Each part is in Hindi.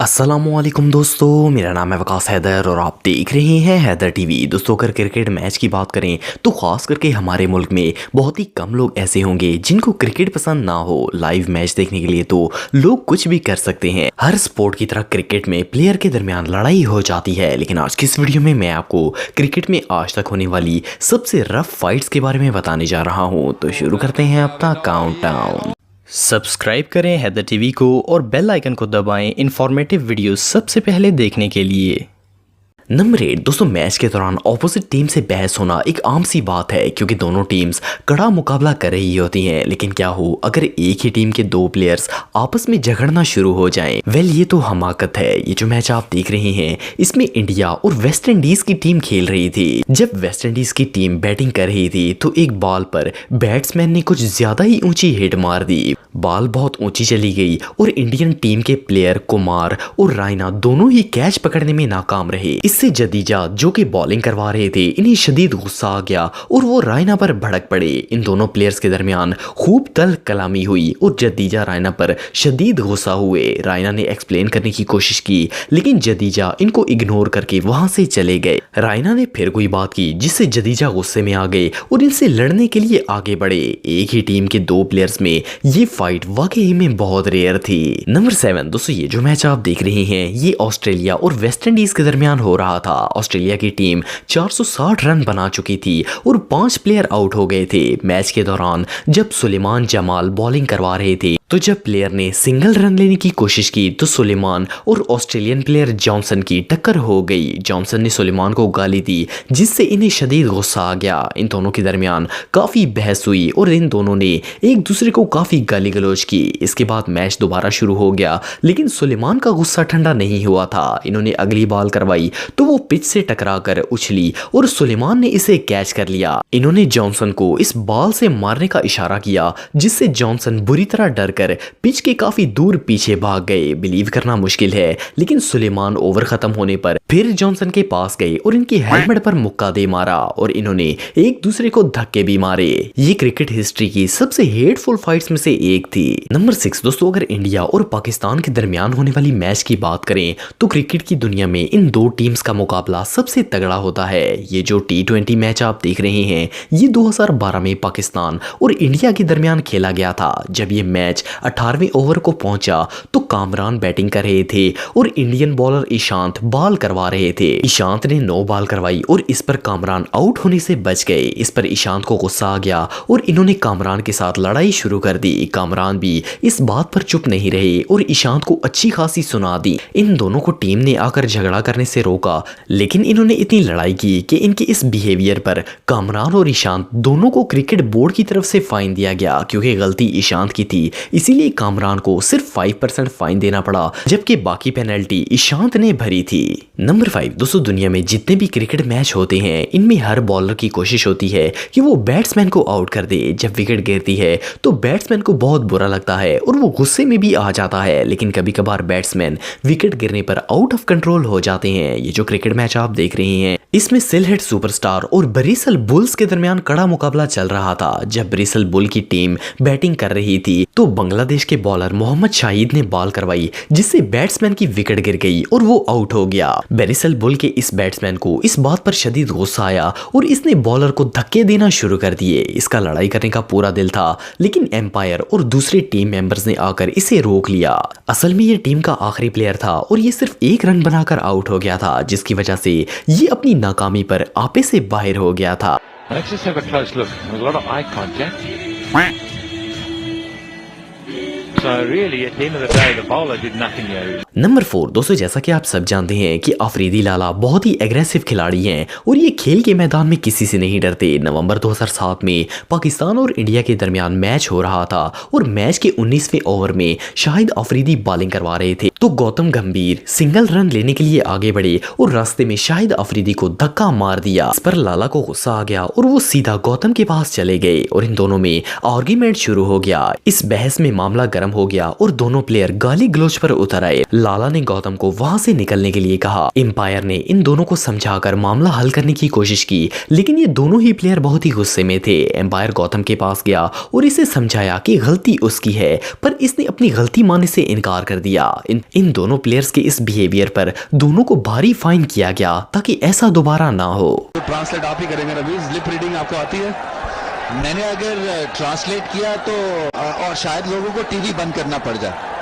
अस्सलामुअलैकुम दोस्तों, मेरा नाम है वकास हैदर और आप देख रहे हैं हैदर टीवी। दोस्तों, अगर क्रिकेट मैच की बात करें तो ख़ास करके हमारे मुल्क में बहुत ही कम लोग ऐसे होंगे जिनको क्रिकेट पसंद ना हो। लाइव मैच देखने के लिए तो लोग कुछ भी कर सकते हैं। हर स्पोर्ट की तरह क्रिकेट में प्लेयर के दरमियान लड़ाई हो जाती है, लेकिन आज की इस वीडियो में मैं आपको क्रिकेट में आज तक होने वाली सबसे रफ फाइट्स के बारे में बताने जा रहा हूँ। तो शुरू करते हैं अपना काउंटडाउन। सब्सक्राइब करें हैदर टीवी को और बेल आइकन को दबाएं इन्फॉर्मेटिव वीडियोस सबसे पहले देखने के लिए। नंबर 8 दोस्तों, मैच के दौरान ऑपोजिट टीम से बहस होना एक आम सी बात है क्योंकि दोनों टीम्स कड़ा मुकाबला कर रही होती हैं। लेकिन क्या हो अगर एक ही टीम के दो प्लेयर्स आपस में झगड़ना शुरू हो जाएं? वेल, ये तो हमाकत है। ये जो मैच आप देख रहे हैं इसमें इंडिया और वेस्ट इंडीज की टीम खेल रही थी। जब वेस्ट इंडीज की टीम बैटिंग कर रही थी तो एक बॉल पर बैट्समैन ने कुछ ज्यादा ही ऊंची हिट मार दी। बॉल बहुत ऊंची चली गई और इंडियन टीम के प्लेयर कुमार और रायना दोनों ही कैच पकड़ने में नाकाम रहे। इससे जडेजा जो कि बॉलिंग करवा रहे थे, इन्हें शदीद गुस्सा आ गया और वो रायना पर भड़क पड़े। इन दोनों प्लेयर्स के दरमियान खूब तल कलामी हुई और जडेजा रायना पर शदीद गुस्सा हुए। रायना ने एक्सप्लेन करने की कोशिश की लेकिन जडेजा इनको इग्नोर करके वहां से चले गए। रायना ने फिर कोई बात की जिससे जडेजा गुस्से में आ गए और इनसे लड़ने के लिए आगे बढ़े। एक ही टीम के दो प्लेयर्स में ये फाइट वाकई में बहुत रेयर थी। नंबर 7 दोस्तों, ये जो मैच आप देख रहे हैं ये ऑस्ट्रेलिया और वेस्ट इंडीज के दरमियान हो रहा था। ऑस्ट्रेलिया की टीम 460 रन बना चुकी थी और 5 प्लेयर आउट हो गए थे। मैच के दौरान जब सुलेमान जमाल बॉलिंग करवा रहे थे तो जब प्लेयर ने सिंगल रन लेने की कोशिश की तो सुलेमान और ऑस्ट्रेलियन प्लेयर जॉनसन की टक्कर हो गई। जॉनसन ने सुलेमान को गाली दी जिससे इन्हें शदीद गुस्सा आ गया। इन दोनों के दरमियान काफी बहस हुई और इन दोनों ने एक दूसरे को काफी गाली गलौज की। इसके बाद मैच दोबारा शुरू हो गया लेकिन सुलेमान का गुस्सा ठंडा नहीं हुआ था। इन्होंने अगली बॉल करवाई तो वो पिच से टकरा कर उछली और सुलेमान ने इसे कैच कर लिया। इन्होंने जॉनसन को इस बॉल से मारने का इशारा किया जिससे जॉनसन बुरी तरह डर कर पिच के काफी दूर पीछे भाग गए। बिलीव करना मुश्किल है लेकिन सुलेमान ओवर खत्म होने पर फिर जॉनसन के पास गए और इनकी हेलमेट पर मुक्का दे मारा और इन्होंने एक दूसरे को धक्के भी मारे। ये क्रिकेट हिस्ट्री की सबसे हेटफुल फाइट्स में से एक थी। नंबर 6 दोस्तों, अगर इंडिया और पाकिस्तान के दरमियान होने वाली मैच की बात करें तो क्रिकेट की दुनिया में इन दो टीम्स का मुकाबला सबसे तगड़ा होता है। ये जो T20 मैच आप देख रहे हैं ये 2012 में पाकिस्तान और इंडिया के दरमियान खेला गया था। जब ये मैच 18वें ओवर को पहुंचा तो कामरान बैटिंग कर रहे थे और इंडियन बॉलर ईशांत बॉल करवा रहे थे। ईशांत ने 9 बॉल करवाई और इस पर कामरान आउट होने से बच गए। इस पर ईशांत को गुस्सा आ गया और इन्होंने कामरान के साथ लड़ाई शुरू कर दी। कामरान भी इस बात पर चुप नहीं रहे और ईशांत को अच्छी खासी सुना दी। इन दोनों को टीम ने आकर झगड़ा करने से रोका लेकिन इन्होंने इतनी लड़ाई की कि इनके इस बिहेवियर पर कामरान और ईशांत दोनों को क्रिकेट बोर्ड की तरफ से फाइन दिया गया। क्योंकि गलती ईशांत की थी इसीलिए कामरान को सिर्फ 5% फाइन देना पड़ा जबकि बाकी पेनल्टी ईशांत ने भरी थी। नंबर 5 दोस्तों, दुनिया में जितने भी क्रिकेट मैच होते हैं इनमें हर बॉलर की कोशिश होती है कि वो बैट्समैन को आउट कर दे। जब विकेट गिरती है तो बैट्समैन को बहुत बुरा लगता है और वो गुस्से में भी आ जाता है। लेकिन कभी कभार बैट्समैन विकेट गिरने पर आउट ऑफ कंट्रोल हो जाते हैं। ये जो क्रिकेट मैच आप देख रहे हैं इसमें सिलहेट सुपरस्टार और ब्रिसल बुल्स के दरमियान कड़ा मुकाबला चल रहा था। जब ब्रिसल बुल की टीम बैटिंग कर रही थी तो बांग्लादेश के बॉलर मोहम्मद शाहिद ने बॉल करवाई जिससे बैट्समैन की विकेट गिर गई और वो आउट हो गया। ब्रिसल बुल के इस बैट्समैन को इस बात पर शदीद गुस्सा आया और इसने बॉलर को धक्के देना शुरू कर दिए। इसका लड़ाई करने का पूरा दिल था लेकिन एम्पायर और दूसरे टीम मेंबर्स ने आकर इसे रोक लिया। असल में ये टीम का आखिरी प्लेयर था और ये सिर्फ 1 रन बनाकर आउट हो गया था जिसकी वजह से ये अपनी नाकामी पर आपे से बाहर हो गया था। नंबर 4 दोस्तों, जैसा कि आप सब जानते हैं कि अफरीदी लाला बहुत ही एग्रेसिव खिलाड़ी हैं और ये खेल के मैदान में किसी से नहीं डरते। नवंबर 2007 में पाकिस्तान और इंडिया के दरमियान मैच हो रहा था और मैच के 19वें ओवर में शाहिद अफरीदी बॉलिंग करवा रहे थे तो गौतम गंभीर सिंगल रन लेने के लिए आगे बढ़े और रास्ते में शाहिद अफरीदी को धक्का मार दिया। इस पर लाला को गुस्सा आ गया और वो सीधा गौतम के पास चले गए और इन दोनों में आर्ग्यूमेंट शुरू हो गया। इस बहस में मामला गर्म गर्म हो गया और दोनों प्लेयर गाली गलौज पर उतर आए। लाला ने गौतम को वहां से निकलने के लिए कहा। एम्पायर ने इन दोनों को समझाकर मामला हल करने की कोशिश की, लेकिन ये दोनों ही प्लेयर बहुत ही गुस्से में थे। एम्पायर गौतम के पास गया और इसे समझाया कि गलती उसकी है, पर इसने अपनी गलती मानने से इनकार कर दिया। इन दोनों प्लेयर्स के इस बिहेवियर पर दोनों को भारी फाइन किया गया ताकि ऐसा दोबारा ना हो। तो ट्रांसलेट आप ही करेंगे रवि, लिप रीडिंग आपको आती है? मैंने अगर ट्रांसलेट किया तो और शायद लोगों को टीवी बंद करना पड़ जाए।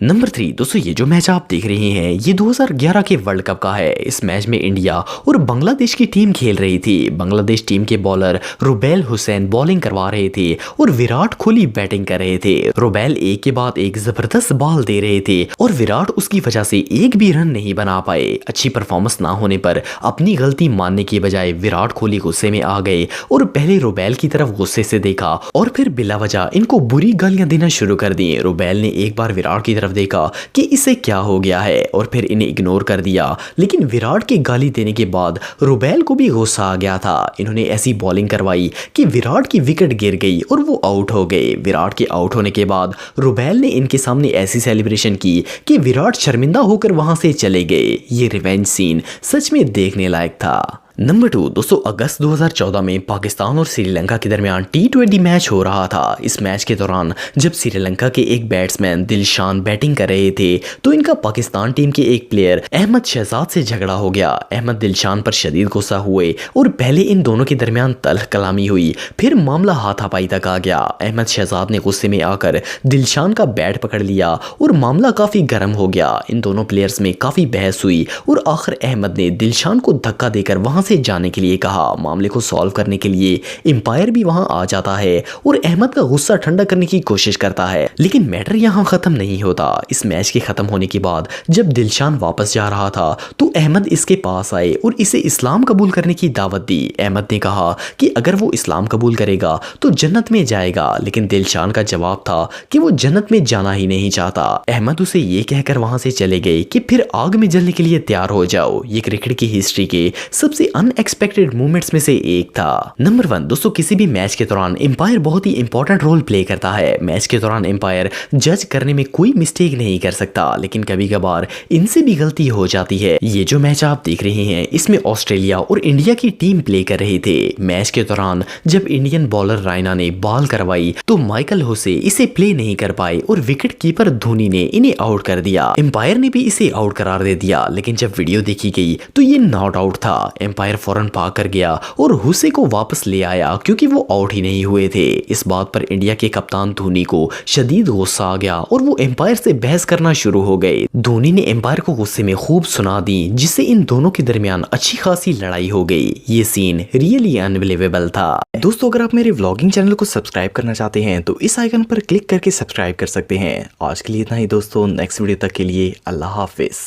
नंबर 3 दोस्तों, ये जो मैच आप देख रहे हैं ये 2011 के वर्ल्ड कप का है। इस मैच में इंडिया और बांग्लादेश की टीम खेल रही थी। बांग्लादेश टीम के बॉलर रुबेल हुसैन बॉलिंग करवा रहे थे और विराट कोहली बैटिंग कर रहे थे। रुबेल एक के बाद एक जबरदस्त बॉल दे रहे थे और विराट उसकी वजह से एक भी रन नहीं बना पाए। अच्छी परफॉर्मेंस ना होने पर अपनी गलती मानने की बजाय विराट कोहली गुस्से में आ गए और पहले रुबेल की तरफ गुस्से से देखा और फिर बिला वजह इनको बुरी गालियां देना शुरू कर दी। रुबेल ने एक बार विराट की तरफ देखा कि इसे क्या हो गया है और फिर इन्हें इग्नोर कर दिया, लेकिन विराट के गाली देने के बाद रुबेल को भी गुस्सा आ गया था। इन्होंने ऐसी बॉलिंग करवाई कि विराट की विकेट गिर गई और वो आउट हो गए। विराट के आउट होने के बाद रुबेल ने इनके सामने ऐसी सेलिब्रेशन की कि विराट शर्मिंदा होकर वहां से चले गए। ये रिवेंज सीन सच में देखने लायक था। नंबर 2 दोस्तों, अगस्त 2014 में पाकिस्तान और श्रीलंका के दरमियान T20 मैच हो रहा था। इस मैच के दौरान जब श्रीलंका के एक बैट्समैन दिलशान बैटिंग कर रहे थे तो इनका पाकिस्तान टीम के एक प्लेयर अहमद शहजाद से झगड़ा हो गया। अहमद दिलशान पर शदीद गुस्सा हुए और पहले इन दोनों के दरमियान तल्ख कलामी हुई, फिर मामला हाथापाई तक आ गया। अहमद शहजाद ने गुस्से में आकर दिलशान का बैट पकड़ लिया और मामला काफी गर्म हो गया। इन दोनों प्लेयर्स में काफी बहस हुई और आखिर अहमद ने दिलशान को धक्का देकर वहां से जाने के लिए कहा। मामले को सॉल्व करने के लिए एम्पायर भी वहां आ जाता है और अहमद का गुस्सा ठंडा करने की कोशिश करता है, लेकिन मैटर यहां खत्म नहीं होता। इस मैच के खत्म होने के बाद जब दिलशान वापस जा रहा था तो अहमद इसके पास आए और इसे इस्लाम कबूल करने की दावत दी। अहमद ने कहा कि अगर वो इस्लाम कबूल करेगा तो जन्नत में जाएगा, लेकिन दिलशान का जवाब था कि वो जन्नत में जाना ही नहीं चाहता। अहमद उसे ये कहकर वहां से चले गए कि फिर आग में जलने के लिए तैयार हो जाओ। ये क्रिकेट की हिस्ट्री के सबसे अनएक्सपेक्टेड मूवमेंट्स में से एक था। नंबर 1 दोस्तों, किसी भी मैच के दौरान एम्पायर बहुत ही इंपॉर्टेंट रोल प्ले करता है। मैच के दौरान एम्पायर जज करने में कोई मिस्टेक नहीं कर सकता, लेकिन कभी कभार इनसे भी गलती हो जाती है। ये जो मैच आप देख रहे हैं इसमें ऑस्ट्रेलिया और इंडिया की टीम प्ले कर रही थे। मैच के दौरान जब इंडियन बॉलर रायना ने बॉल करवाई तो माइकल हुसे इसे प्ले नहीं कर पाए और विकेट कीपर धोनी ने इन्हें आउट कर दिया। एम्पायर ने भी इसे आउट करार दे दिया, लेकिन जब वीडियो देखी गई तो ये नॉट आउट था। एम्पायर फौरन भाग कर गया और हुसे को वापस ले आया क्योंकि वो आउट ही नहीं हुए थे। इस बात पर इंडिया के कप्तान धोनी को शदीद गुस्सा आ गया और वो एम्पायर से बहस करना शुरू हो गए। धोनी ने एम्पायर को गुस्से में खूब सुना दी, जिससे इन दोनों के दरमियान अच्छी खासी लड़ाई हो गई। ये सीन रियली अनबिलीवेबल था। दोस्तों, अगर आप मेरे व्लॉगिंग चैनल को सब्सक्राइब करना चाहते हैं तो इस आइकन पर क्लिक करके सब्सक्राइब कर सकते हैं। आज के लिए इतना ही दोस्तों, नेक्स्ट वीडियो तक के लिए अल्लाह हाफिज।